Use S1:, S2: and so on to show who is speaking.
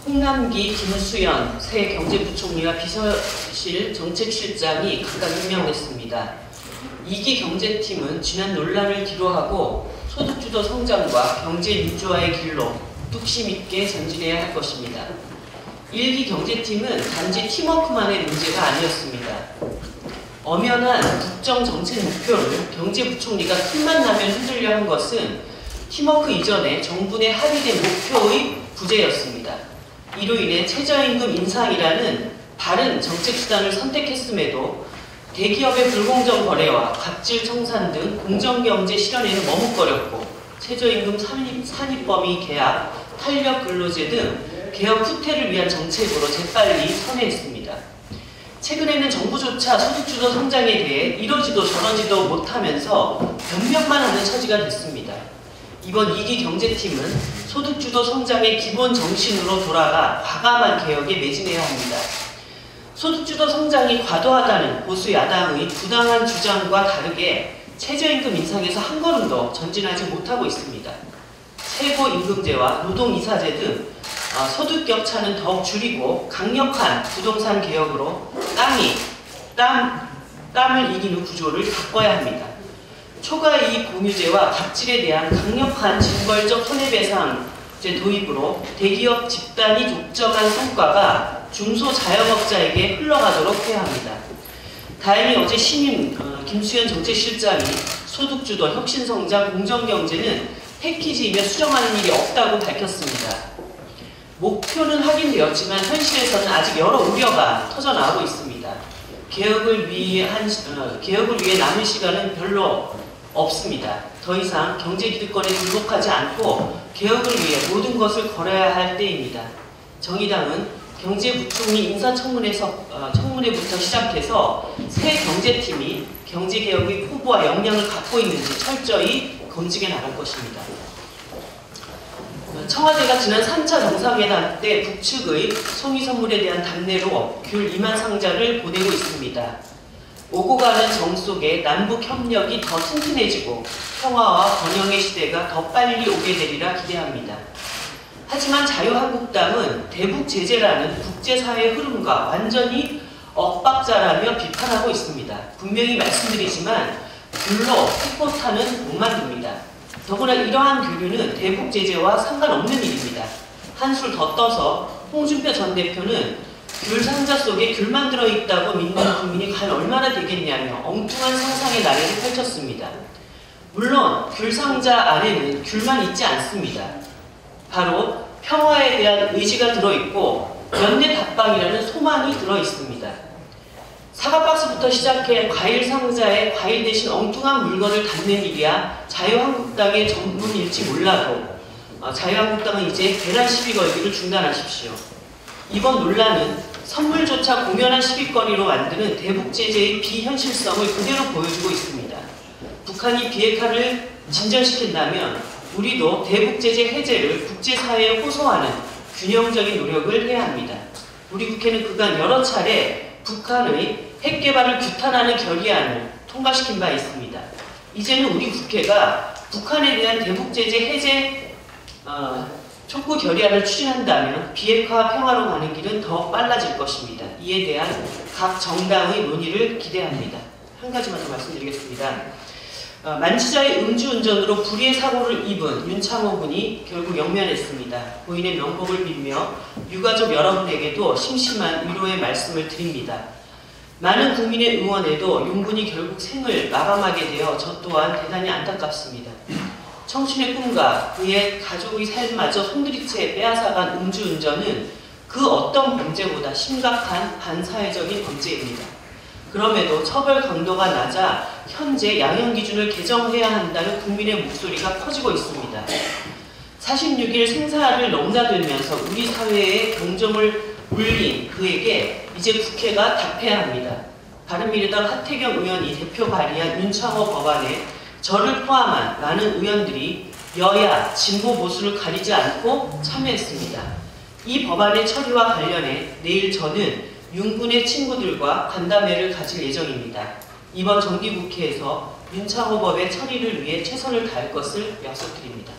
S1: 홍남기, 김수현 새 경제부총리와 비서실 정책실장이 각각 임명됐습니다. 2기 경제팀은 지난 논란을 뒤로하고 소득주도 성장과 경제 민주화의 길로 뚝심 있게 전진해야 할 것입니다. 1기 경제팀은 단지 팀워크만의 문제가 아니었습니다. 엄연한 국정정책 목표를 경제부총리가 틈만 나면 흔들려 한 것은 팀워크 이전에 정부 내 합의된 목표의 부재였습니다. 이로 인해 최저임금 인상이라는 바른 정책수단을 선택했음에도 대기업의 불공정 거래와 갑질 청산 등 공정경제 실현에는 머뭇거렸고 최저임금 산입범위 계약, 탄력 근로제 등 개혁 후퇴를 위한 정책으로 재빨리 선회했습니다. 최근에는 정부조차 소득주도 성장에 대해 이러지도 저러지도 못하면서 변명만 하는 처지가 됐습니다. 이번 2기 경제팀은 소득주도 성장의 기본 정신으로 돌아가 과감한 개혁에 매진해야 합니다. 소득주도 성장이 과도하다는 보수 야당의 부당한 주장과 다르게 최저임금 인상에서 한 걸음도 전진하지 못하고 있습니다. 최고임금제와 노동이사제 등 소득 격차는 더욱 줄이고 강력한 부동산 개혁으로 땀을 이기는 구조를 바꿔야 합니다. 초과이익 공유제와 갑질에 대한 강력한 징벌적 손해배상제 도입으로 대기업 집단이 독점한 성과가 중소자영업자에게 흘러가도록 해야 합니다. 다행히 어제 신임 김수현 정책실장이 소득주도, 혁신성장, 공정경제는 패키지이며 수정하는 일이 없다고 밝혔습니다. 목표는 확인되었지만 현실에서는 아직 여러 우려가 터져나오고 있습니다. 개혁을 위해 남은 시간은 별로 없습니다. 더 이상 경제 기득권에 굴복하지 않고 개혁을 위해 모든 것을 걸어야 할 때입니다. 정의당은 경제부총리 인사청문회부터 시작해서 새 경제팀이 경제개혁의 포부와 역량을 갖고 있는지 철저히 검증해 나갈 것입니다. 청와대가 지난 3차 정상회담 때 북측의 송이 선물에 대한 답례로 귤 2만 상자를 보내고 있습니다. 오고 가는 정 속에 남북 협력이 더 튼튼해지고 평화와 번영의 시대가 더 빨리 오게 되리라 기대합니다. 하지만 자유한국당은 대북 제재라는 국제사회 흐름과 완전히 엇박자라며 비판하고 있습니다. 분명히 말씀드리지만 귤로 핵포탄은 못 만듭니다. 더구나 이러한 교류는 대북 제재와 상관없는 일입니다. 한술 더 떠서 홍준표 전 대표는 귤 상자 속에 귤만 들어있다고 믿는 국민이 과연 얼마나 되겠냐며 엉뚱한 상상의 나래를 펼쳤습니다. 물론 귤 상자 안에는 귤만 있지 않습니다. 바로 평화에 대한 의지가 들어있고 연내 답방이라는 소망이 들어있습니다. 사과박스부터 시작해 과일 상자에 과일 대신 엉뚱한 물건을 담는 일이야 자유한국당의 전문일지 몰라도 자유한국당은 이제 계란 시비 걸기를 중단하십시오. 이번 논란은 선물조차 공연한 시비거리로 만드는 대북 제재의 비현실성을 그대로 보여주고 있습니다. 북한이 비핵화를 진전시킨다면 우리도 대북 제재 해제를 국제사회에 호소하는 균형적인 노력을 해야 합니다. 우리 국회는 그간 여러 차례 북한의 핵 개발을 규탄하는 결의안을 통과시킨 바 있습니다. 이제는 우리 국회가 북한에 대한 대북 제재 해제 촉구 결의안을 추진한다면 비핵화 평화로 가는 길은 더 빨라질 것입니다. 이에 대한 각 정당의 논의를 기대합니다. 한 가지만 더 말씀드리겠습니다. 만취자의 음주운전으로 불의의 사고를 입은 윤창호 군이 결국 영면했습니다. 고인의 명복을 빌며 유가족 여러분에게도 심심한 위로의 말씀을 드립니다. 많은 국민의 응원에도 윤 군이 결국 생을 마감하게 되어 저 또한 대단히 안타깝습니다. 청춘의 꿈과 그의 가족의 삶마저 손들이채 빼앗아간 음주운전은 그 어떤 범죄보다 심각한 반사회적인 범죄입니다. 그럼에도 처벌 강도가 낮아 현재 양형 기준을 개정해야 한다는 국민의 목소리가 커지고 있습니다. 46일 생사를 넘나들면서 우리 사회에 경종을 울린 그에게 이제 국회가 답해야 합니다. 바른미래당 하태경 의원이 대표 발의한 윤창호 법안에 저를 포함한 많은 의원들이 여야, 진보, 보수를 가리지 않고 참여했습니다. 이 법안의 처리와 관련해 내일 저는 윤군의 친구들과 간담회를 가질 예정입니다. 이번 정기국회에서 윤창호 법의 처리를 위해 최선을 다할 것을 약속드립니다.